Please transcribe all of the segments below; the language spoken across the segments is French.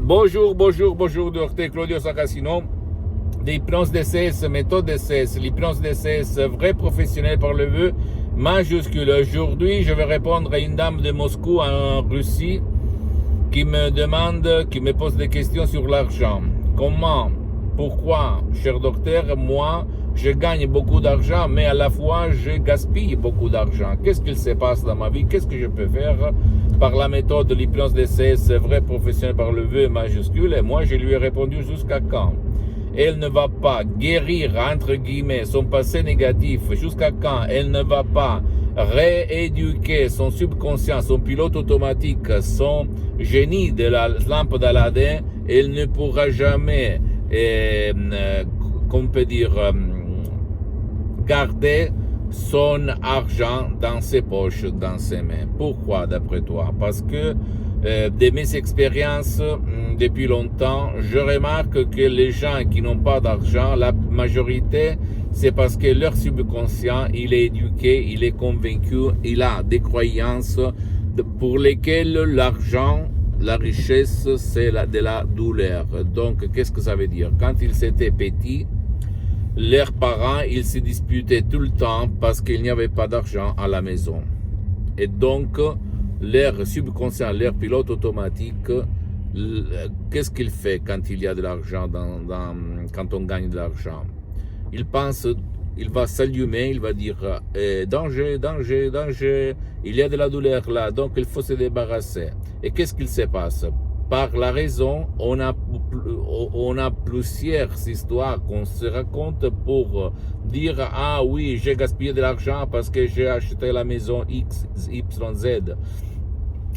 Bonjour, docteur Claudio Saracino, l'hypnose DCS, méthode DCS, l'hypnose DCS, vrai professionnel par le vœu, majuscule. Aujourd'hui, je vais répondre à une dame de Moscou en Russie qui me pose des questions sur l'argent. Comment, pourquoi, cher docteur, moi, je gagne beaucoup d'argent, mais à la fois, je gaspille beaucoup d'argent. Qu'est-ce qu'il se passe dans ma vie? Qu'est-ce que je peux faire par la méthode de l'hypnose DCS, vrai professionnel par le vœu majuscule? Et moi, je lui ai répondu jusqu'à quand elle ne va pas guérir, entre guillemets, son passé négatif, jusqu'à quand elle ne va pas rééduquer son subconscient, son pilote automatique, son génie de la lampe d'Aladin, elle ne pourra jamais, qu'on peut dire, garder son argent dans ses poches, dans ses mains. Pourquoi, d'après toi? Parce que de mes expériences depuis longtemps, je remarque que les gens qui n'ont pas d'argent, la majorité, c'est parce que leur subconscient, il est éduqué, il est convaincu, il a des croyances pour lesquelles l'argent, la richesse, c'est de la douleur. Donc, qu'est-ce que ça veut dire? Quand ils étaient petits, leurs parents, ils se disputaient tout le temps parce qu'il n'y avait pas d'argent à la maison. Et donc, leur subconscient, leur pilote automatique, qu'est-ce qu'il fait quand il y a de l'argent, quand on gagne de l'argent? Il pense, il va s'allumer, il va dire danger, danger, danger, il y a de la douleur là, donc il faut se débarrasser. Et qu'est-ce qu'il se passe? Par la raison, on a plusieurs histoires qu'on se raconte pour dire « Ah oui, j'ai gaspillé de l'argent parce que j'ai acheté la maison X, Y, Z. »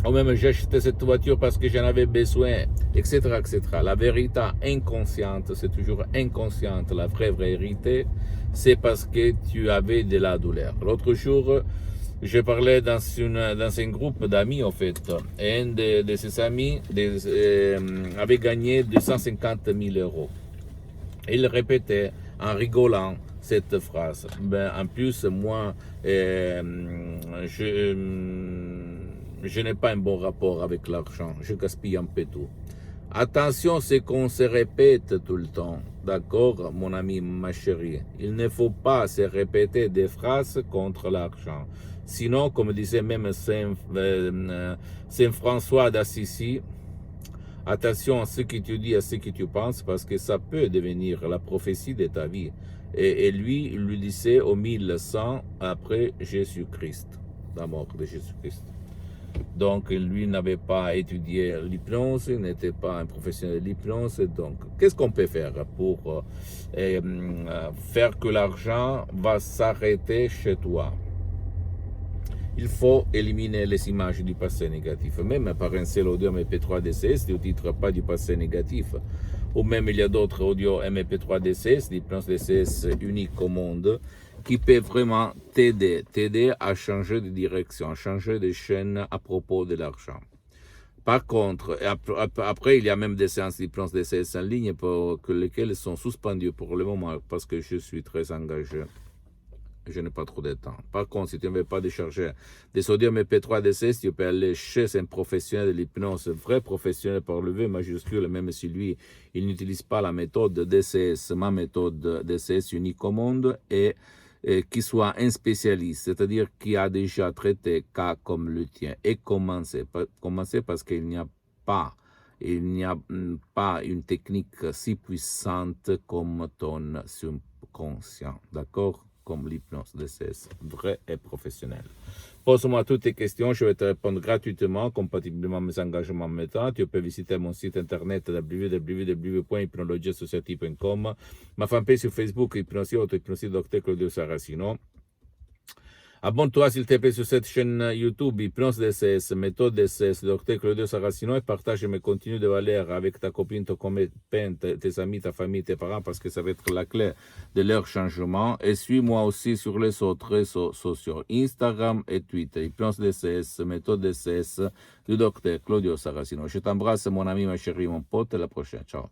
Ou même « J'ai acheté cette voiture parce que j'en avais besoin, etc. etc. » La vérité inconsciente, c'est toujours inconsciente. La vraie vérité, c'est parce que tu avais de la douleur. L'autre jour, je parlais dans un groupe d'amis, en fait, et un de ses amis avait gagné 250 000 euros. Il répétait en rigolant cette phrase. En plus, moi, je n'ai pas un bon rapport avec l'argent. Je gaspille un peu tout. Attention, c'est qu'on se répète tout le temps. D'accord, mon ami, ma chérie? Il ne faut pas se répéter des phrases contre l'argent. Sinon, comme disait même Saint François d'Assisi, attention à ce que tu dis, à ce que tu penses, parce que ça peut devenir la prophétie de ta vie. Et lui, il lui disait au 1100 après Jésus-Christ, la mort de Jésus-Christ. Donc, lui n'avait pas étudié l'hypnose, il n'était pas un professionnel de l'hypnose. Donc, qu'est-ce qu'on peut faire pour faire que l'argent va s'arrêter chez toi? Il faut éliminer les images du passé négatif. Même par un seul audio MP3 DCS, tu ne titres pas du passé négatif. Ou même il y a d'autres audios MP3 DCS, l'hypnose DCS unique au monde, qui peut vraiment t'aider à changer de direction, à changer de chaîne à propos de l'argent. Par contre, après, il y a même des séances d'hypnose DCS en ligne pour lesquelles sont suspendues pour le moment parce que je suis très engagé. Je n'ai pas trop de temps. Par contre, si tu ne veux pas décharger des audios MP3 DCS, tu peux aller chez un professionnel de l'hypnose, vrai professionnel par le V majuscule, même si lui, il n'utilise pas la méthode DCS, ma méthode DCS unique au monde, et qui soit un spécialiste, c'est-à-dire qui a déjà traité cas comme le tien. Et commencer parce qu'il n'y a pas une technique si puissante comme ton subconscient, d'accord? Comme l'hypnose DCS, vrai et professionnel. Pose-moi toutes tes questions, je vais te répondre gratuitement, compatiblement à mes engagements maintenant. Tu peux visiter mon site internet www.hypnologiassociative.com, ma fanpage sur Facebook, Hypnosie Auto, Hypnosie Dr Claudio Saracino. Abonne-toi s'il te plaît sur cette chaîne YouTube, Hypnose DCS, méthode DCS, Dr Claudio Saracino, et partage mes contenus de valeur avec ta copine, ton copain, tes amis, ta famille, tes parents, parce que ça va être la clé de leur changement. Et suis-moi aussi sur les autres réseaux sociaux, Instagram et Twitter, Hypnose DCS, méthode DCS, du Dr Claudio Saracino. Je t'embrasse, mon ami, ma chérie, mon pote, à la prochaine. Ciao.